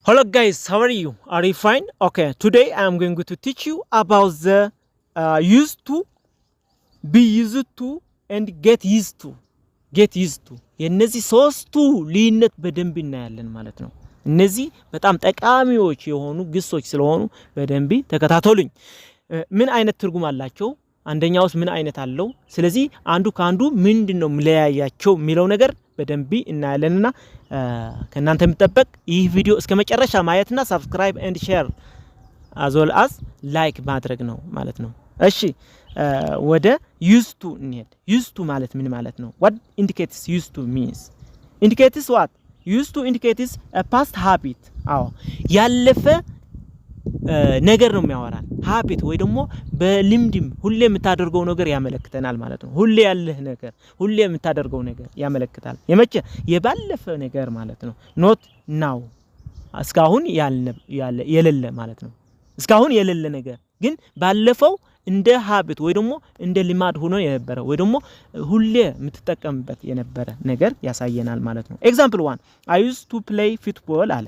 Hello guys, how are you? Are you fine? Okay, today I am going to teach you about the used to, be used to, and get used to. Get used to. የነዚህ ሶስቱ ልዩነት በደንብ እናያለን ማለት ነው። እነዚህ በጣም ጠቃሚዎች የሆኑ ግሶች ስለሆኑ በደንብ ተከታተሉኝ። ምን አይነት ትርጉም አላቸው? አንደኛውስ ምን አይነት አለው? ስለዚህ አንዱ ካንዱ ምንድነው መለያያቸው የሚለው ነገር በደንብ እናያለንና ከናንተ የሚጠበቅ ይህ ቪዲዮ እስከ መጨረሻ ማየትና ሰብስክራይብ ኤንድ ሼር as well as ላይክ ማድረግ ነው ማለት ነው። እሺ ወደ used to እንሄድ። used to ማለት ምን ማለት ነው? what indicates used to means? indicates what? used to indicates a past habit. አዎ ያለፈ ነገር ነው የሚያወራን። habit ወይ ደግሞ በልምድም ሁሌ የምታደርገው ነገር ያመለክተናል ማለት ነው። ሁሌ ያለህ ነገር፣ ሁሌ የምታደርገው ነገር ያመለክታል። የመቼ የባለፈ ነገር ማለት ነው። not now እስካሁን የሌለ ማለት ነው። እስካሁን የሌለ ነገር ግን ባለፈው እንደ habit ወይ ደግሞ እንደ ልማድ ሆኖ የነበረ ወይ ደግሞ ሁሌ የምትጠቀምበት የነበረ ነገር ያሳየናል ማለት ነው። example 1 I used to play football አለ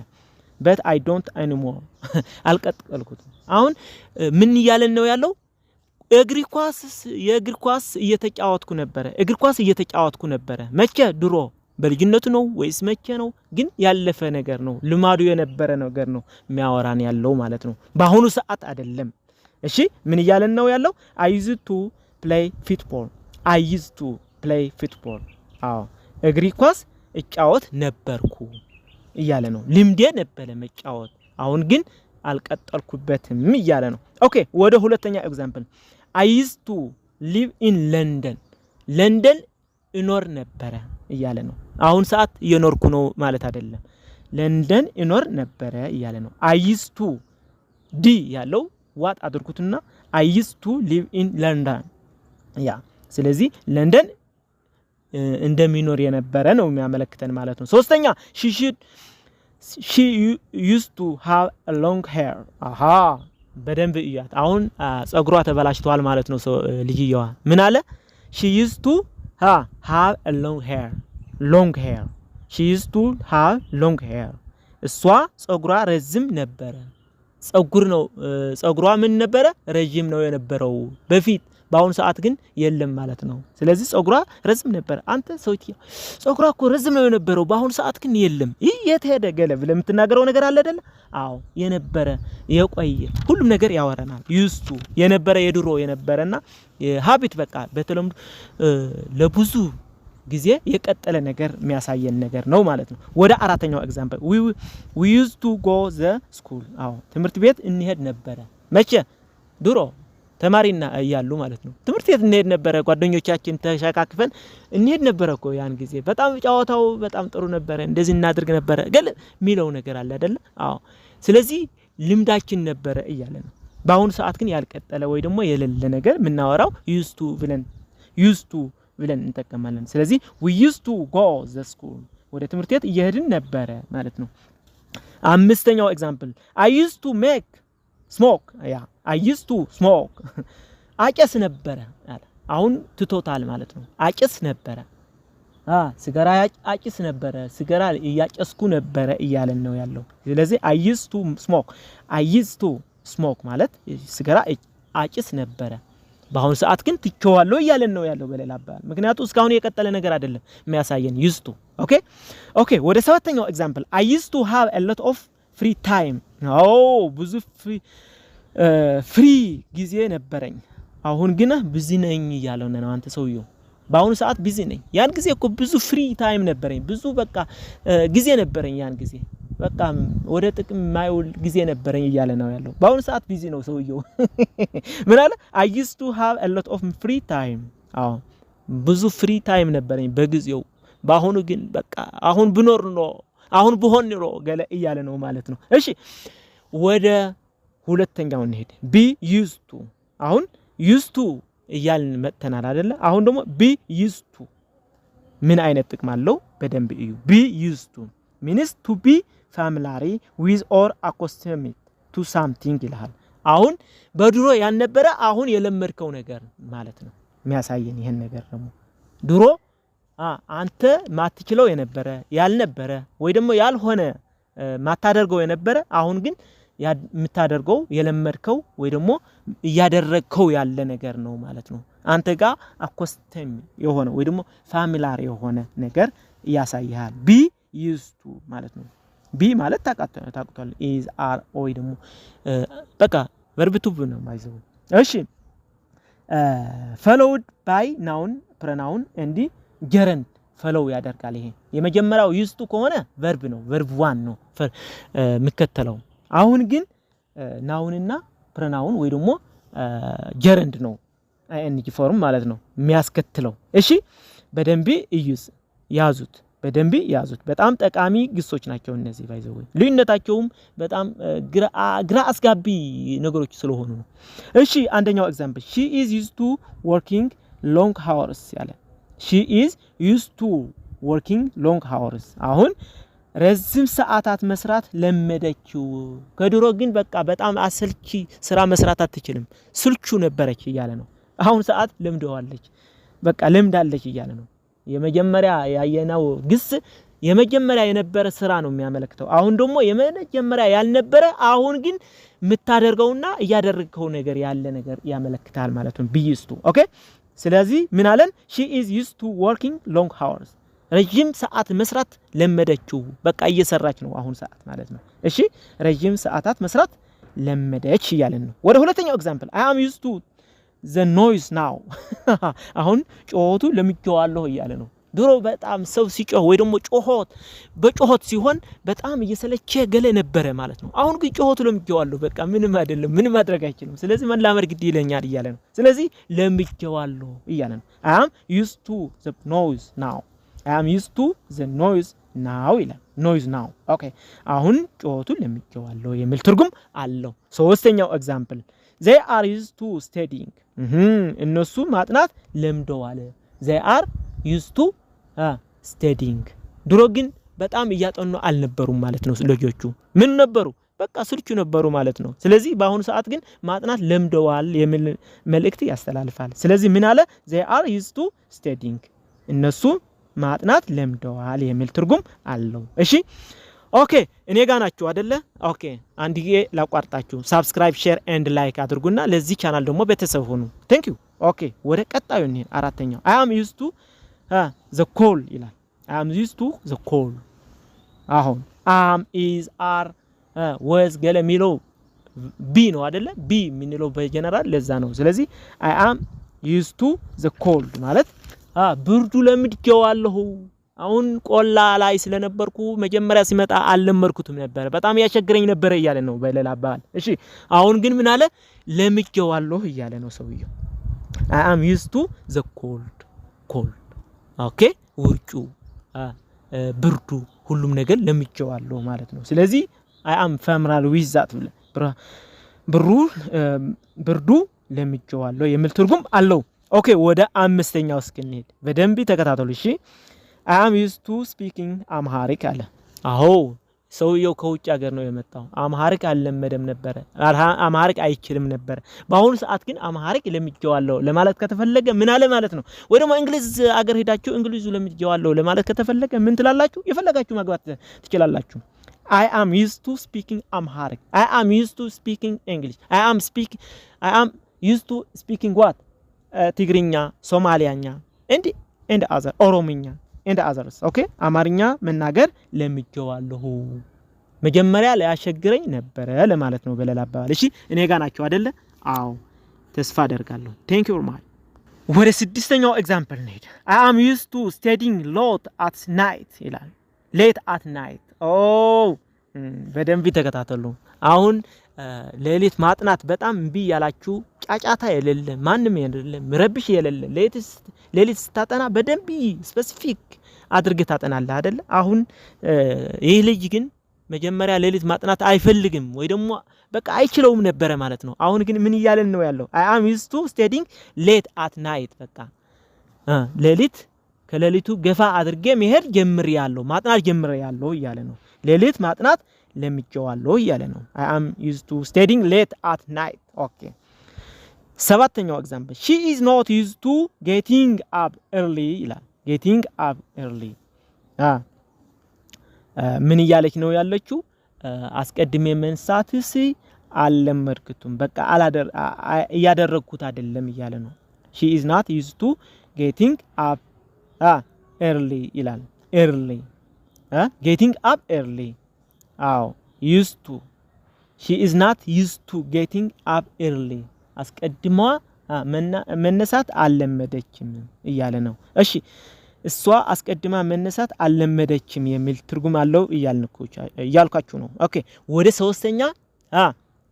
but I don't anymore አልቀጥልኩት። አሁን ምን ይያለን ነው ያለው? የእግር ኳስ እየተጫወትኩ ነበረ። መቼ? ድሮ በልጅነቱ ነው ወይስ መቼ ነው? ግን ያለፈ ነገር ነው፣ ልማዱ የነበረ ነገር ነው የሚያወራን ያለው ማለት ነው። በአሁኑ ሰዓት አይደለም። እሺ ምን ይያለን ነው ያለው? I used to play football አዎ እግር ኳስ እጫወት ነበርኩ እያለ ነው። ልምዴ ነበረ መጫወት፣ አሁን ግን አልቀጠልኩበትም እያለ ነው። ኦኬ ወደ ሁለተኛ ኤግዛምፕል I used to live in ለንደን እኖር ነበረ እያለ ነው። አሁን ሰዓት እየኖርኩ ነው ማለት አይደለም። ለንደን እኖር ነበረ እያለ ነው። I used to ዲ ያለው ዋት አድርጉትና I used to live in London ያ ስለዚህ ለንደን እንደሚኖር የነበረ ነው የሚያመለክተን ማለት ነው። ሶስተኛ she used to have a long hair አሃ በደንብ እያት አሁን ጸጉሯ ተበላሽቷል ማለት ነው። ልጅየዋ ምን አለ? she used to have a long hair she used to have long hair እሷ ጸጉሯ ረጅም ነበረ። ጸጉሯ ምን ነበረ? ረጅም ነው የነበረው በፊት። በአሁን ሰዓት ግን የለም ማለት ነው። ስለዚህ ጸጉሯ ረጅም ነበር። አንተ ሰውዬ ጸጉሯ እኮ ረጅም ነው የነበረው በአሁን ሰዓት ግን የለም። ይህ የት ገለ ብለህ የምትናገረው ነገር አለ አይደል? አዎ የነበረ የቆየ ሁሉም ነገር ያወራናል። used to የነበረ የድሮ የነበረና habit በቃ በተለምዶ ለብዙ ጊዜ የቀጠለ ነገር የሚያሳየን ነገር ነው ማለት ነው። ወደ አራተኛው ኤግዛምፕል we used to go the school አዎ ትምህርት ቤት እንሄድ ነበረ። መቼ? ድሮ ተማሪና እያሉ ማለት ነው። ትምህርት ቤት እንሄድ ነበረ። ጓደኞቻችን ተሻካክፈን እንሄድ ነበረ እኮ ያን ጊዜ። በጣም ጫወታው በጣም ጥሩ ነበረ። እንደዚህ እናድርግ ነበረ ገለ ሚለው ነገር አለ አይደል? አዎ ስለዚህ ልምዳችን ነበረ እያለ ነው። በአሁን ሰዓት ግን ያልቀጠለ ወይ ደግሞ የሌለ ነገር ምናወራው used to ብለን እንጠቀማለን። ስለዚህ we used to go the school ወደ ትምህርት ቤት እየሄድን ነበረ ማለት ነው። አምስተኛው ኤግዛምፕል I used to smoke I used to smoke አጨስ ነበረ አለ። አሁን ትቶታል ማለት ነው። አጨስ ነበረ ሲጋራ አጨስ ነበረ፣ ሲጋራ ያጨስኩ ነበረ እያለን ነው ያለው። ስለዚህ I used to smoke ማለት ሲጋራ አጨስ ነበረ፣ በአሁን ሰዓት ግን ትቼዋለሁ እያለን ነው ያለው በሌላ አባባል። ምክንያቱም እስካሁን የቀጠለ ነገር አይደለም የሚያሳየን used to። ኦኬ ወደ ሰባተኛው ኤግዛምፕል I used to have a lot of free time ብዙ ፍሪ ጊዜ ነበረኝ፣ አሁን ግን ቢዚ ነኝ እያለው ነው አንተ ሰውየው። በአሁኑ ሰዓት ቢዚ ነኝ፣ ያን ጊዜ እኮ ብዙ ፍሪ ታይም ነበረኝ፣ ብዙ በቃ ጊዜ ነበረኝ፣ ያን ጊዜ በቃ ወደ ጥቅም ማይውል ጊዜ ነበረኝ እያለ ነው ያለው። በአሁኑ ሰዓት ቢዚ ነው ሰውየው። ምን አለ? I used to have a lot of free time አዎ ብዙ ፍሪ ታይም ነበረኝ በጊዜው፣ በአሁኑ ግን በቃ አሁን ብሆን ኖሮ ገለ እያለ ነው ማለት ነው። እሺ ወደ ሁለተኛው እንሄድ። be used to አሁን used to እያልን መጥተናል አይደለ? አሁን ደግሞ be used to ምን አይነት ጥቅም አለው? በደንብ እዩ። be used to means to be familiar with or accustomed to something ይላል። አሁን በድሮ ያልነበረ አሁን የለመድከው ነገር ማለት ነው የሚያሳየን ይሄን ነገር ደግሞ ድሮ አንተ ማትችለው የነበረ ያልነበረ ወይ ደግሞ ያልሆነ ማታደርገው የነበረ አሁን ግን የምታደርገው የለመድከው ወይ ደግሞ ያደረግከው ያለ ነገር ነው ማለት ነው አንተ ጋር አኮስተም የሆነ ወይ ደግሞ ፋሚሊያር የሆነ ነገር ያሳያል be used to ማለት ነው be ማለት ታውቃለህ is are ወይ ደግሞ በቃ verb to be ነው ማይዘው እሺ followed by noun pronoun and gerund follow ያደርጋል ይሄ የመጀመሪያው used to ከሆነ verb ነው verb 1 ነው የሚከተለው አሁን ግን noun እና pronoun ወይ ደግሞ gerund ነው ing form ማለት ነው የሚያስከትለው እሺ በደንብ እዩስ ያዙት በደንብ ያዙት በጣም ጠቃሚ ግሶች ናቸው እነዚህ ባይዘው ልዩነታቸውም በጣም ግራ አስጋቢ ነገሮች ስለሆኑ ነው እሺ አንደኛው ኤግዛምፕል she is used to working long hours ያለ she is used to working long hours አሁን ረዝም ሰዓታት መስራት ለመደችው ከድሮ ግን በቃ በጣም አሰልቺ ስራ መስራት አትችልም ስልቹ ነበረች እያለ ነው አሁን ሰዓት ለምደዋለች በቃ ለምዳለች እያለ ነው የመጀመሪያ ያየናው ግስ የመጀመሪያ የነበረ ስራ ነው የሚያመለክተው አሁን ደግሞ የመጀመሪያ ያልነበረ አሁን ግን የምታደርገውና ያደረግከው ነገር ያለ ነገር ያመለክታል ማለት ነው be used to ኦኬ ስለዚህ ምን አለን she is used to working long hours ረጅም ሰዓት መስራት ለመደችው በቃ እየሰራች ነው አሁን ሰዓት ማለት ነው እሺ ረጅም ሰዓታት መስራት ለመደች ይያለን ነው ወደ ሁለተኛው ኤግዛምፕል I am used to the noise now አሁን ጮሆቱ ለምጄዋለሁ ይያለ ነው ድሮ በጣም ሰው ሲጮህ ወይ ደግሞ በጮሆት ሲሆን በጣም እየሰለቸ ገለ ነበረ ማለት ነው አሁን ግን ጮሆቱ ለምጄዋለሁ በቃ ምንም አይደለም ምንም ማድረግ አይችልም ስለዚህ መላመድ ግድ ይለኛል ይያለ ነው ስለዚህ ለምጄዋለሁ ይያለ ነው I am used to the noise now I am used to the noise now ይላል noise now ኦኬ አሁን ጮሆቱ ለምጄዋለሁ የሚል ትርጉም አለው ሶስተኛው ኤግዛምፕል they are used to studying እነሱ ማጥናት ለምደዋል they are used to studying ድሮ ግን በጣም ያጠኑ አልነበሩም ማለት ነው ልጆቹ ምን ነበሩ በቃ ስልቹ ነበሩ ማለት ነው ስለዚህ በአሁኑ ሰዓት ግን ማጥናት ለምደዋል የሚል መልእክት ያስተላልፋል ስለዚህ ምን አለ they are used to studying እነሱ ማጥናት ለምደዋል የሚል ትርጉም አለው እሺ ኦኬ እኔ ጋር ናችሁ አይደለ ኦኬ አንድ ጊዜ ላቋርጣችሁ ሰብስክራይብ ሼር ኤንድ ላይክ አድርጉና ለዚህ ቻናል ደግሞ ቤተሰብ ሁኑ ቴንክ ዩ ኦኬ ወደ ቀጣዩ እንሂድ አራተኛው I am used to the cold ይላል I am used to the cold አሁን am is are was ገለሚለው ቢ ነው አይደለ ቢ ምንለው በጀነራል ለዛ ነው ስለዚህ I am used to the cold ማለት ብርዱ ለምጄዋለሁ አሁን ቆላ ላይ ስለነበርኩ መጀመሪያ ሲመጣ አልለመርኩትም ነበር በጣም ያቸግረኝ ነበር ይያለ ነው በሌላ አባል እሺ አሁን ግን ምን አለ ለምጄዋለሁ ይያለ ነው ሰውየው I am used to the cold ኦኬ ውርጩ ብርዱ ሁሉም ነገር ለምጄዋለሁ ማለት ነው ስለዚህ I am familiar with that ብርዱ ለምጄዋለሁ የሚል ትርጉም አለው ኦኬ ወደ አምስተኛው እስክንሄድ በደንብ ተከታተሉ እሺ I am used to speaking Amharic አለ አዎ ሰውየው ከውጭ ሀገር ነው የመጣው አምሃሪክ አልለመደም ነበር አምሃሪክ አይችልም ነበር በአሁኑ ሰዓት ግን አምሃሪክ ለምጄዋለሁ ለማለት ከተፈለገ ምን አለ ማለት ነው ወይ ደግሞ እንግሊዝ ሀገር ሄዳችሁ እንግሊዙ ለምጄዋለሁ ለማለት ከተፈለገ ምን ትላላችሁ የፈለጋችሁ ማግባት ትችላላችሁ I am used to speaking Amharic I am used to speaking English I am used to speaking what ትግርኛ ሶማሊያኛ and other ኦሮምኛ and others okay አማርኛ መናገር ለምጄዋለሁ መጀመሪያ ላይ ያሸግረኝ ነበር ለማለት ነው በሌላ አባባል እሺ እኔ ጋር ናችሁ አይደለ አዎ ተስፋ አደርጋለሁ thank you very much ወደ ስድስተኛው ኤግዛምፕል ነኝ I am used to studying late at night ይላል late at night በደንብ ተከታተሉ አሁን ሌሊት ማጥናት በጣም እምቢ ያላችሁ ጫጫታ የሌለ ማንንም የሌለ ምረብሽ የሌለ ሌሊት ስታጠና በደንብ ስፔሲፊክ አድርገህ ታጠናለህ አይደል አሁን ይሄ ልጅ ግን መጀመሪያ ሌሊት ማጥናት አይፈልግም ወይ ደግሞ በቃ አይችለውም ነበር ማለት ነው አሁን ግን ምን ይያለን ነው ያለው I am used to studying late at night በቃ ሌሊት ከሌሊቱ ገፋ አድርጌ መሄድ ጀምሬያለሁ ማጥናት ጀምሬያለሁ ይያለ ነው ሌሊት ማጥናት ለምጄዋለሁ ይያለ ነው I am used to studying late at night okay ሰባተኛው ኤግዛምፕል she is not used to getting up early ይላል getting up early ምን እያለች ነው ያለችው? አስቀድሜ መንሳትስ አልለመድኩትም በቃ እያደረግኩት አይደለም እያለ ነው። she is not used to getting up early ይላል። early getting up early አዎ used to she is not used to getting up early አስቀድሟ መነሳት አልለመደችም እያለ ነው። እሺ እሷ አስቀድማ መነሳት አልለመደችም የሚል ትርጉም አለው እያልኳችሁ ነው። ኦኬ ወደ ሶስተኛ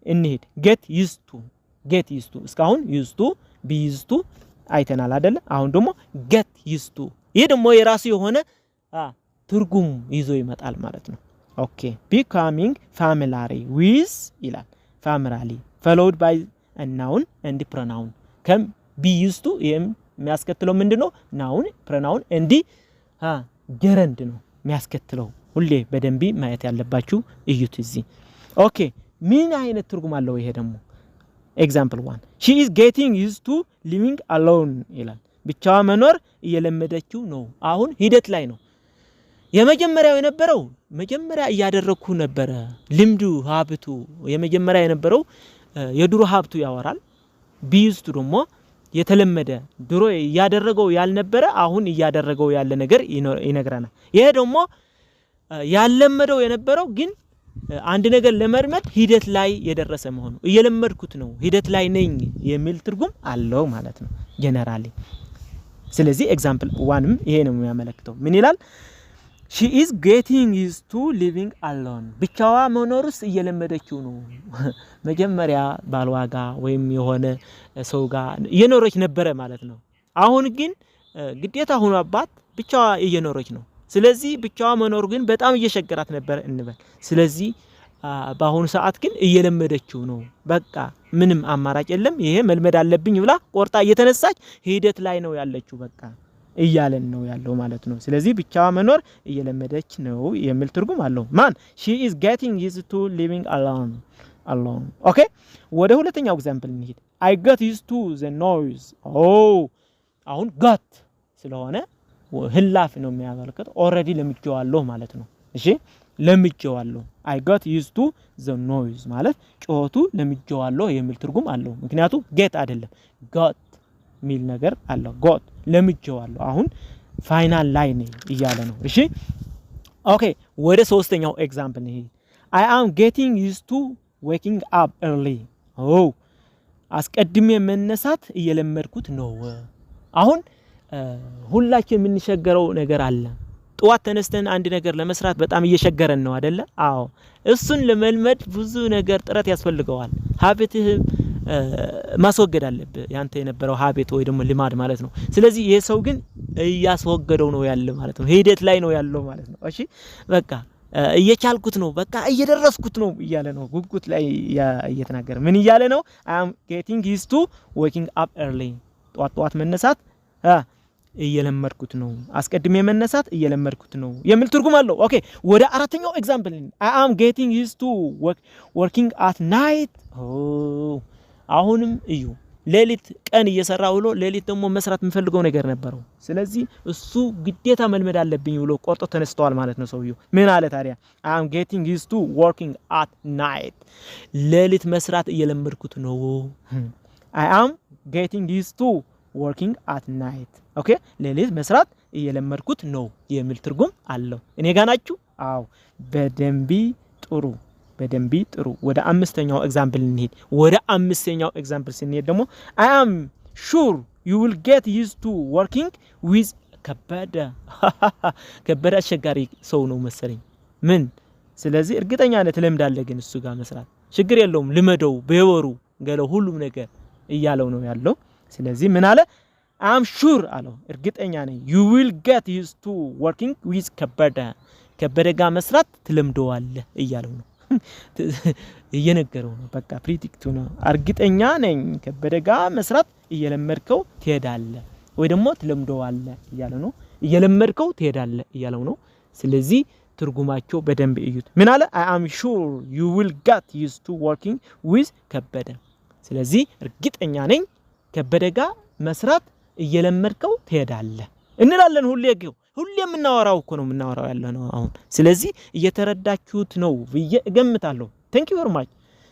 እንሂድ። get used to እስካሁን used to be used to አይተናል አይደለ? አሁን ደግሞ get used to ይሄ ደግሞ የራሱ የሆነ ትርጉም ይዞ ይመጣል ማለት ነው። ኦኬ becoming familiar with ይላል። familiarly followed by a noun and pronoun ከም be used to የሚያስከትለው ምንድነው? ናውን pronoun and gerund ነው የሚያስከትለው። ሁሌ በደንብ ማየት ያለባችሁ እዩት እዚህ። ኦኬ ምን አይነት ትርጉም አለው ይሄ ደግሞ? example 1 she is getting used to living alone ይላል። ብቻዋ መኖር እየለመደችው ነው። አሁን ሂደት ላይ ነው። የመጀመሪያው የነበረው መጀመሪያ እያደረኩ ነበር ልምዱ ሀብቱ የመጀመሪያ የነበረው የድሮ ሀብቱ ያወራል። be used to ደግሞ የተለመደ ድሮ ያደረገው ያልነበረ አሁን እያደረገው ያለ ነገር ይነግራናል። ይሄ ደግሞ ያለመደው የነበረው ግን አንድ ነገር ለመርመድ ሂደት ላይ የደረሰ መሆኑ እየለመድኩት ነው ሂደት ላይ ነኝ የሚል ትርጉም አለው ማለት ነው ጀነራሊ። ስለዚህ ኤግዛምፕል 1ም ይሄ ነው የሚያመለክተው። ምን ይላል? she is getting used to living alone ብቻዋ መኖርስ እየለመደችው ነው። መጀመሪያ ባልዋጋ ወይም የሆነ ሰው ጋር እየኖረች ነበረ ማለት ነው። አሁን ግን ግዴታ ሆኖባት ብቻዋ እየኖረች ነው። ስለዚህ ብቻዋ መኖር ግን በጣም እየሸገራት ነበር እንበል። ስለዚህ በአሁኑ ሰዓት ግን እየለመደችው ነው። በቃ ምንም አማራጭ የለም ይሄ መልመድ አለብኝ ብላ ቆርጣ እየተነሳች ሂደት ላይ ነው ያለችው በቃ እያለን ነው ያለው ማለት ነው። ስለዚህ ብቻዋ መኖር እየለመደች ነው የሚል ትርጉም አለው። ማን she is getting used to living alone ኦኬ ወደ ሁለተኛው ኤግዛምፕል እንሂድ። I got used to the noise አሁን got ስለሆነ ህላፍ ነው የሚያመለክተው። ኦሬዲ ለምጄዋለሁ ማለት ነው። እሺ ለምጄዋለሁ I got used to the noise ማለት ጮቱ ለምጄዋለሁ የሚል ትርጉም አለው። ምክንያቱም get አይደለም got ሚል ነገር አለው። got ለምጄዋለሁ አሁን ፋይናል ላይ ነኝ እያለ ነው። እሺ ኦኬ ወደ ሶስተኛው ኤግዛምፕል ነኝ። I am getting used to waking up early አስቀድሜ መነሳት እየለመድኩት ነው። አሁን ሁላችን የምንሸገረው ነገር አለ። ጧት ተነስተን አንድ ነገር ለመስራት በጣም እየሸገረን ነው አይደለ? አዎ እሱን ለመልመድ ብዙ ነገር ጥረት ያስፈልገዋል። ሀቢትህ ማስወገድ አለበት ያንተ የነበረው ሀቢት ወይ ደግሞ ልማድ ማለት ነው። ስለዚህ ይሄ ሰው ግን እያስወገደው ነው ያለ ማለት ነው። ሂደት ላይ ነው ያለው ማለት ነው። እሺ በቃ እየቻልኩት ነው በቃ እየደረስኩት ነው እያለ ነው። ጉጉት ላይ እየተናገረ ምን እያለ ነው? I am getting used to waking up early ጧት መነሳት እየለመድኩት ነው። አስቀድሜ መነሳት እየለመድኩት ነው የሚል ትርጉም አለው። ኦኬ ወደ አራተኛው ኤግዛምፕል I am getting used to working at night አሁንም እዩ ሌሊት ቀን እየሰራው ብሎ ሌሊት ደግሞ መስራት የምፈልገው ነገር ነበረው። ስለዚህ እሱ ግዴታ መልመድ አለብኝ ብሎ ቆርጦ ተነስተዋል ማለት ነው ሰውየው። ምን አለ ታዲያ? I am getting used to working at night ሌሊት መስራት እየለመድኩት ነው። I am getting used to working at night ኦኬ ሌሊት መስራት እየለመድኩት ነው የሚል ትርጉም አለው። እኔ ጋር ናችሁ? አዎ በደንብ ጥሩ። ወደ አምስተኛው ኤግዛምፕል እንሂድ። ወደ አምስተኛው ኤግዛምፕል ስንሄድ ደግሞ I am sure you will get used to working with ከበደ አስቸጋሪ ሰው ነው መሰለኝ። ምን ስለዚህ እርግጠኛ ነኝ ትለምዳለህ ግን እሱ ጋር መስራት ችግር የለውም ልመደው በወሩ ገለው ሁሉም ነገር እያለው ነው ያለው። ስለዚህ ምን አለ? I am sure አለው እርግጠኛ ነኝ you will get used to working with ከበደ ጋር መስራት ትለምደዋለህ እያለው ነው እየነገረው ነው። በቃ ፕሪዲክቱ ነው። እርግጠኛ ነኝ ከበደ ጋር መስራት እየለመድከው ትሄዳለህ ወይ ደግሞ ትለምደዋለህ እያለው ነው። እየለመድከው ትሄዳለህ እያለው ነው። ስለዚህ ትርጉማቸው በደንብ እዩት። ምን አለ? I am sure you will get used to working with ከበደ። ስለዚህ እርግጠኛ ነኝ ከበደ ጋር መስራት እየለመድከው ትሄዳለህ እንላለን ሁሌ የምናወራው እኮ ነው የምናወራው ያለ ነው አሁን። ስለዚህ እየተረዳችሁት ነው ብዬ እገምታለሁ። ቴንክ ዩ ቬሪ ማች።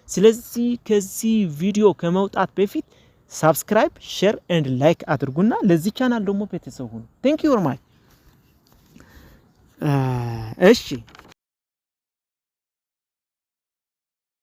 ስለዚህ ከዚህ ቪዲዮ ከመውጣት በፊት ሳብስክራይብ፣ ሼር ኤንድ ላይክ አድርጉና ለዚህ ቻናል ደግሞ ቤተሰብ ሁኑ። ቴንክ ዩ ቬሪ ማች። እሺ